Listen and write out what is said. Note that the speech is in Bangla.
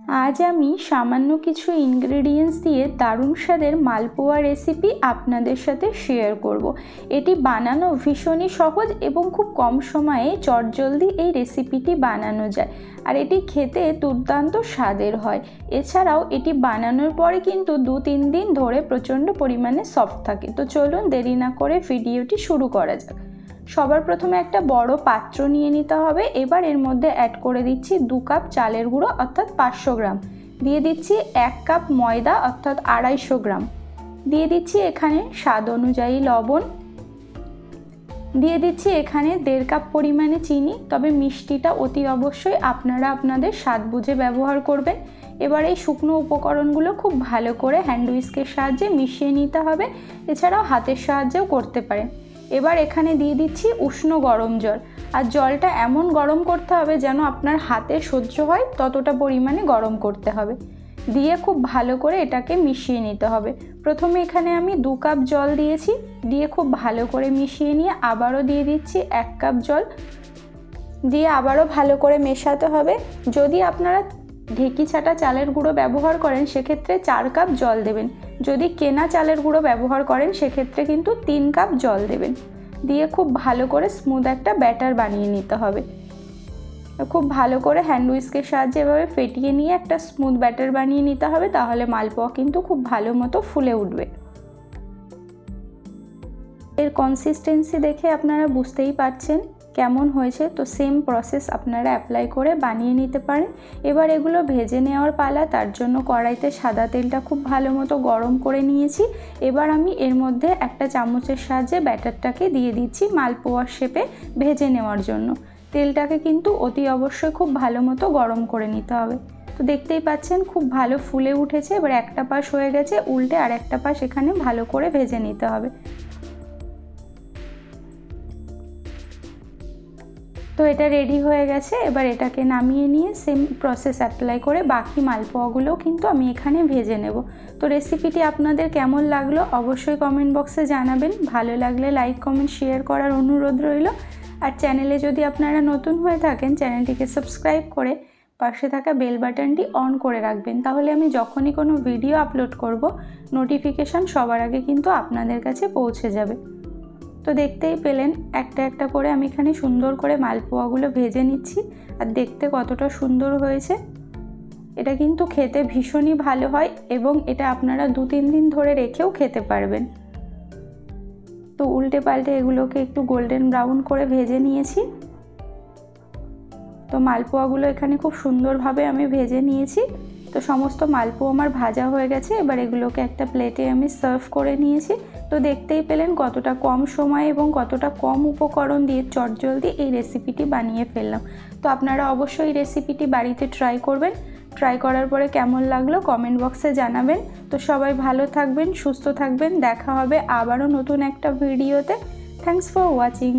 আজ আমি সামান্য কিছু ইনগ্রেডিয়েন্টস দিয়ে দারুণ স্বাদের মালপোয়া রেসিপি আপনাদের সাথে শেয়ার করব। এটি বানানো ভীষণই সহজ এবং খুব কম সময়ে চটজলদি এই রেসিপিটি বানানো যায়, আর এটি খেতে দুর্দান্ত স্বাদের হয়। এছাড়াও এটি বানানোর পরে কিন্তু 2-3 দিন ধরে প্রচণ্ড পরিমাণে সফট থাকে। তো চলুন দেরি না করে ভিডিওটি শুরু করা যাক। সবার প্রথমে একটা বড় পাত্র নিয়ে নিতে হবে। এবার এর মধ্যে অ্যাড করে দিচ্ছি 2 কাপ চালের গুঁড়ো অর্থাৎ 500 গ্রাম, দিয়ে দিচ্ছি 1 কাপ ময়দা অর্থাৎ 250 গ্রাম, দিয়ে দিচ্ছি এখানে স্বাদ অনুযায়ী লবণ, দিয়ে দিচ্ছি এখানে 1.5 কাপ পরিমাণে চিনি, তবে মিষ্টিটা অতি অবশ্যই আপনারা আপনাদের স্বাদ বুঝে ব্যবহার করবেন। এবার এই শুকনো উপকরণগুলো খুব ভালো করে হ্যান্ড হুইস্কের সাহায্যে মিশিয়ে নিতে হবে, এছাড়াও হাতের সাহায্যেও করতে পারেন। এবার এখানে দিয়ে দিচ্ছি উষ্ণ গরম জল, আর জলটা এমন গরম করতে হবে যেন আপনার হাতে সহ্য হয় ততটা পরিমাণে গরম করতে হবে। দিয়ে খুব ভালো করে এটাকে মিশিয়ে নিতে হবে। প্রথমে এখানে আমি 2 কাপ জল দিয়েছি, দিয়ে খুব ভালো করে মিশিয়ে নিয়ে আবারও দিয়ে দিচ্ছি 1 কাপ জল, দিয়ে আবারও ভালো করে মেশাতে হবে। যদি আপনারা ঢেঁকি ছাটা চালের গুঁড়ো ব্যবহার করেন সেক্ষেত্রে 4 কাপ জল দেবেন, যদি কেনা চালের গুঁড়ো ব্যবহার করেন সেক্ষেত্রে কিন্তু 3 কাপ জল দেবেন। দিয়ে খুব ভালো করে স্মুথ একটা ব্যাটার বানিয়ে নিতে হবে। খুব ভালো করে হ্যান্ড হুইস্কের সাহায্যে এভাবে ফেটিয়ে নিয়ে একটা স্মুথ ব্যাটার বানিয়ে নিতে হবে, তাহলে মালপোয়া কিন্তু খুব ভালো মতো ফুলে উঠবে। এর কনসিস্টেন্সি দেখে আপনারা বুঝতেই পারছেন কেমন হয়েছে। তো সেম প্রসেস আপনারা অ্যাপ্লাই করে বানিয়ে নিতে পারেন। এবার এগুলো ভেজে নেওয়ার পালা। তার জন্য কড়াইতে সাদা তেলটা খুব ভালো মতো গরম করে নিয়েছি। এবার আমি এর মধ্যে একটা চামচের সাহায্যে ব্যাটারটাকে দিয়ে দিচ্ছি মালপোয়ার শেপে ভেজে নেওয়ার জন্য। তেলটাকে কিন্তু অতি অবশ্যই খুব ভালো মতো গরম করে নিতে হবে। তো দেখতেই পাচ্ছেন খুব ভালো ফুলে উঠেছে। এবার একটা পাশ হয়ে গেছে, উল্টে আর একটা পাশ এখানে ভালো করে ভেজে নিতে হবে। তো এটা রেডি হয়ে গেছে। এবার এটাকে নামিয়ে নিয়ে সেম প্রসেস অ্যাপ্লাই করে বাকি মালপোয়াগুলোও কিন্তু আমি এখানে ভেজে নেব। তো রেসিপিটি আপনাদের কেমন লাগলো অবশ্যই কমেন্ট বক্সে জানাবেন। ভালো লাগলে লাইক কমেন্ট শেয়ার করার অনুরোধ রইল। আর চ্যানেলে যদি আপনারা নতুন হয়ে থাকেন চ্যানেলটিকে সাবস্ক্রাইব করে পাশে থাকা বেল বাটনটি অন করে রাখবেন, তাহলে আমি যখনই কোনো ভিডিও আপলোড করব নোটিফিকেশান সবার আগে কিন্তু আপনাদের কাছে পৌঁছে যাবে। তো দেখতেই পেলেন একটা একটা করে আমি এখানে সুন্দর করে মালপোয়াগুলো ভেজে নিচ্ছি, আর দেখতে কতটা সুন্দর হয়েছে। এটা কিন্তু খেতে ভীষণই ভালো হয় এবং এটা আপনারা 2-3 দিন ধরে রেখেও খেতে পারবেন। তো উল্টে পাল্টে এগুলোকে একটু গোল্ডেন ব্রাউন করে ভেজে নিয়েছি। তো মালপোয়াগুলো এখানে খুব সুন্দরভাবে আমি ভেজে নিয়েছি। তো সমস্ত মালপোয়া আমার ভাজা হয়ে গেছে। এবার এগুলোকে একটা প্লেটে আমি সার্ভ করে নিয়েছি। তো দেখতেই পেলেন কতটা কম সময়ে এবং কতটা কম উপকরণ দিয়ে চটজলদি এই রেসিপিটি বানিয়ে ফেললাম। তো আপনারা অবশ্যই এই রেসিপিটি বাড়িতে ট্রাই করবেন। ট্রাই করার পরে কেমন লাগলো কমেন্ট বক্সে জানাবেন। তো সবাই ভালো থাকবেন, সুস্থ থাকবেন। দেখা হবে আবারও নতুন একটা ভিডিওতে। Thanks for watching.